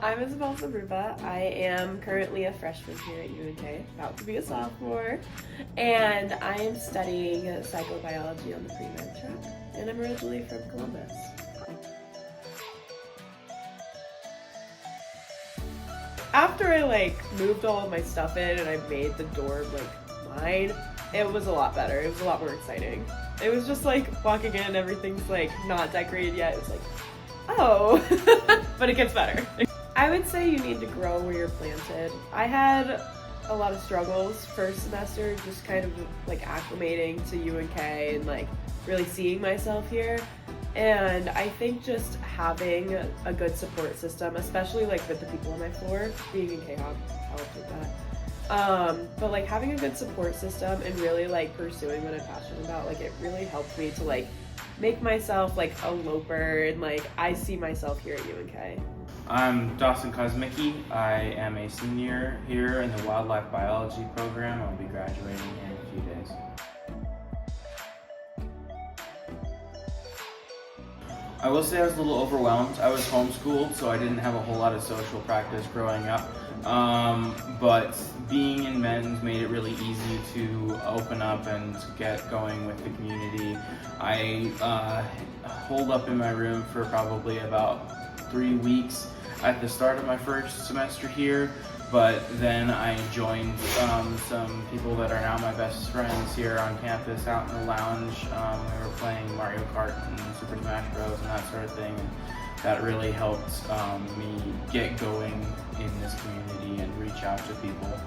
I'm Isabel Zabruba. I am currently a freshman here at UNK, about to be a sophomore, and I am studying psychobiology on the pre-med track, and I'm originally from Columbus. After I moved all of my stuff in and I made the dorm mine, it was a lot better. It was a lot more exciting. It was just walking in, everything's not decorated yet. It's oh, but it gets better. I would say you need to grow where you're planted. I had a lot of struggles first semester, just kind of acclimating to UNK and really seeing myself here. And I think just having a good support system, especially with the people on my floor, being in K-Hop helped with that. But having a good support system and really pursuing what I'm passionate about, it really helped me to make myself a loper, and I see myself here at UNK. I'm Dawson Kosmicki. I am a senior here in the wildlife biology program. I'll be graduating in a few days. I will say I was a little overwhelmed. I was homeschooled, so I didn't have a whole lot of social practice growing up. But being in men's made it really easy to open up and to get going with the community. I holed up in my room for probably about 3 weeks at the start of my first semester here, but then I joined some people that are now my best friends here on campus out in the lounge. We were playing Mario Kart and Super Smash Bros. And that sort of thing. That really helped me get going in this community and reach out to people.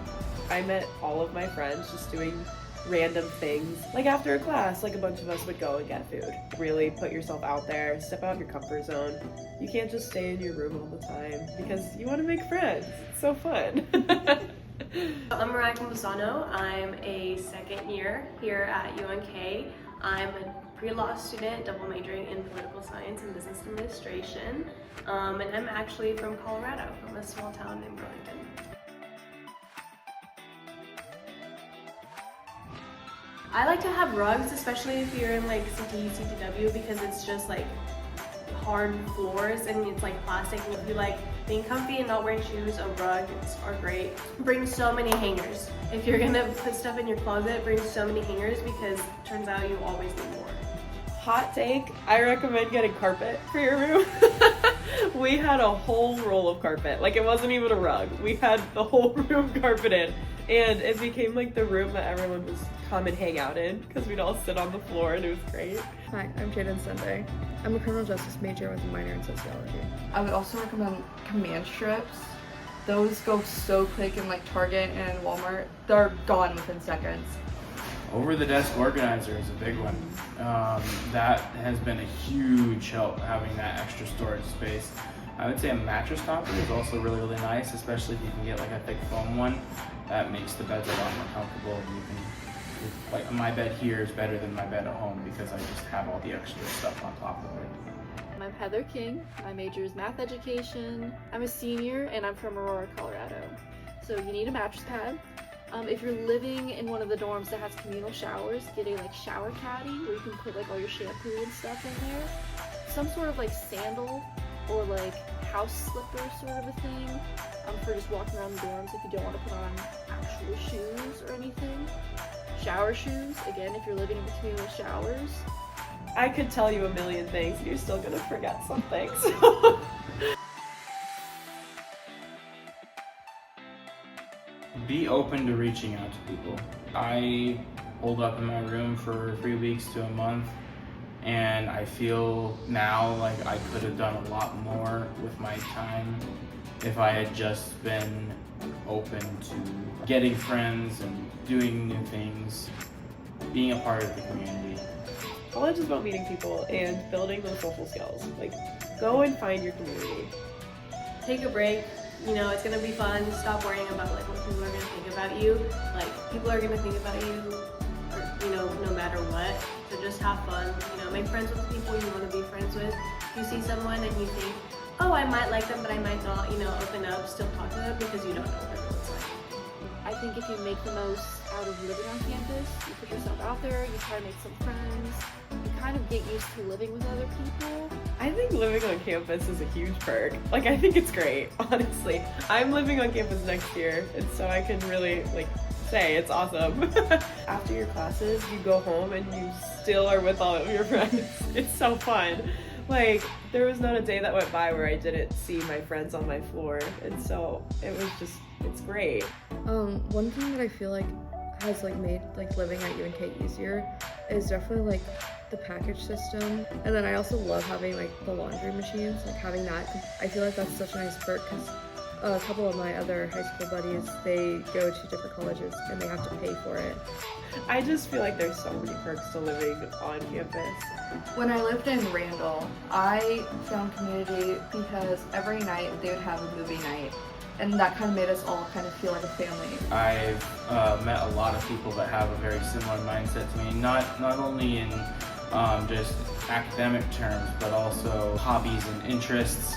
I met all of my friends just doing random things. After a class, a bunch of us would go and get food. Really put yourself out there, step out of your comfort zone. You can't just stay in your room all the time because you want to make friends. It's so fun. I'm Mariah Campuzano. I'm a second year here at UNK. I'm a pre-law student, double majoring in political science and business administration. And I'm actually from Colorado, from a small town in Burlington. I like to have rugs, especially if you're in CTE, CTW, because it's just hard floors and it's plastic. And if you being comfy and not wearing shoes, a rug are great. Bring so many hangers. If you're gonna put stuff in your closet, bring so many hangers because it turns out you always need more. Hot take, I recommend getting carpet for your room. We had a whole roll of carpet. It wasn't even a rug. We had the whole room carpeted. And it became the room that everyone was come and hang out in because we'd all sit on the floor and it was great. Hi, I'm Jaden Sunday. I'm a criminal justice major with a minor in sociology. I would also recommend command strips. Those go so quick in Target and Walmart. They're gone within seconds. Over-the-desk organizer is a big one. That has been a huge help, having that extra storage space. I would say a mattress topper is also really, really nice, especially if you can get a thick foam one. That makes the beds a lot more comfortable. You can, my bed here is better than my bed at home because I just have all the extra stuff on top of it. I'm Heather King. My major is math education. I'm a senior and I'm from Aurora, Colorado. So you need a mattress pad. If you're living in one of the dorms that has communal showers, get a shower caddy where you can put all your shampoo and stuff in there. Some sort of sandal or house slipper sort of a thing for just walking around the dorms if you don't want to put on actual shoes or anything. Shower shoes, again, if you're living in between the showers. I could tell you a million things and you're still gonna forget some things. Be open to reaching out to people. I holed up in my room for 3 weeks to a month, and I feel now I could have done a lot more with my time if I had just been open to getting friends and doing new things, being a part of the community. College is about meeting people and building those social skills. Go and find your community. Take a break. It's gonna be fun. Stop worrying about what people are gonna think about you. People are gonna think about you, no matter what. So just have fun. Make friends with the people you want to be friends with. If you see someone and you think, oh, I might like them, but I might not, open up, still talk to them because you don't know what everyone's like. I think if you make the most out of living on campus, you put yourself out there, you try to make some friends, you kind of get used to living with other people. I think living on campus is a huge perk. Like, I think it's great, honestly. I'm living on campus next year, and so I can really, like, say it's awesome. After your classes, you go home and you still are with all of your friends. It's so fun. Like, there was not a day that went by where I didn't see my friends on my floor, and so it was just, it's great. One thing that I feel like has like made like living at UNK easier is definitely like the package system, and then I also love having like the laundry machines, like having that. I feel like that's such a nice perk because a couple of my other high school buddies, they go to different colleges and they have to pay for it. I just feel like there's so many perks to living on campus. When I lived in Randall, I found community because every night they would have a movie night, and that kind of made us all kind of feel like a family. I've met a lot of people that have a very similar mindset to me, not only in just academic terms, but also hobbies and interests.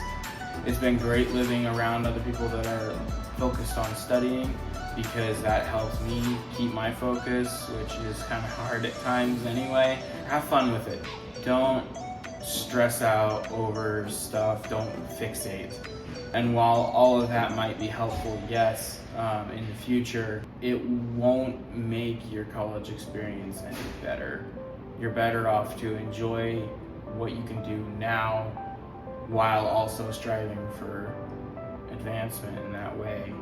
It's been great living around other people that are focused on studying, because that helps me keep my focus, which is kind of hard at times anyway. Have fun with it. Don't stress out over stuff. Don't fixate. And while all of that might be helpful, yes, in the future, it won't make your college experience any better. You're better off to enjoy what you can do now while also striving for advancement in that way,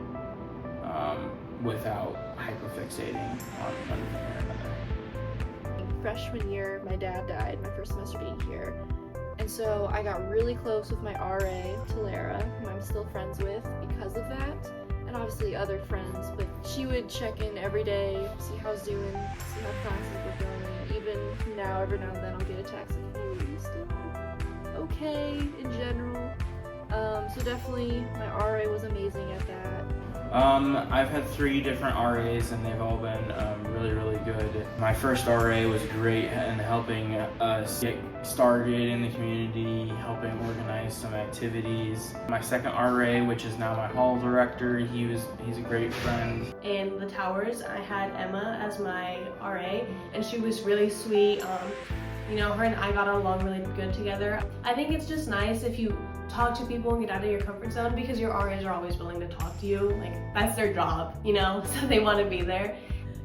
without hyperfixating on one thing or another. Freshman year, my dad died my first semester being here. And so I got really close with my RA, Talara, whom I'm still friends with because of that. And obviously other friends, but she would check in every day, see how I was doing, see how classes were going. Even now, every now and then I'll get a text like, hey, are you still okay in general? So definitely my RA was amazing at that. I've had 3 different RAs and they've all been really, really good. My first RA was great in helping us get started in the community, helping organize some activities. My second RA, which is now my hall director, he's a great friend. In the towers, I had Emma as my RA, and she was really sweet. You know, her and I got along really good together. I think it's just nice if you talk to people and get out of your comfort zone, because your RAs are always willing to talk to you. Like, that's their job, you know, so they want to be there.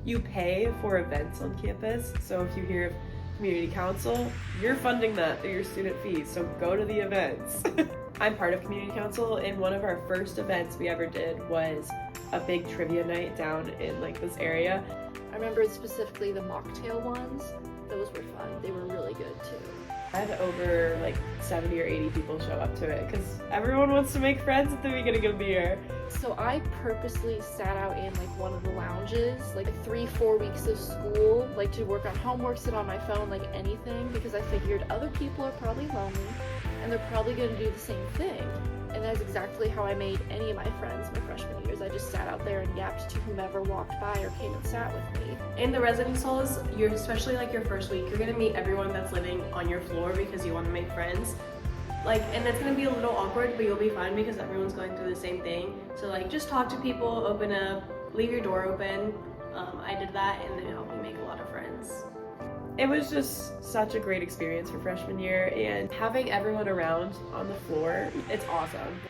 You pay for events on campus, so if you hear of community council, you're funding that through your student fees, so go to the events. I'm part of community council, and one of our first events we ever did was a big trivia night down in like this area. I remember specifically the mocktail ones. Those were fun. They were really good too. I had over like 70 or 80 people show up to it because everyone wants to make friends at the beginning of the year. So I purposely sat out in like one of the lounges, like 3-4 weeks of school, like to work on homework, sit on my phone, like anything, because I figured other people are probably lonely and they're probably going to do the same thing. And that's exactly how I made any of my friends my freshman years. I just sat out there and yapped to whomever walked by or came and sat with me. In the residence halls, you're especially like your first week, you're gonna meet everyone that's living on your floor because you want to make friends. Like, and it's gonna be a little awkward, but you'll be fine because everyone's going through the same thing. So like, just talk to people, open up, leave your door open. I did that, and it helped me make a lot of friends. It was just such a great experience for freshman year, and having everyone around on the floor, it's awesome.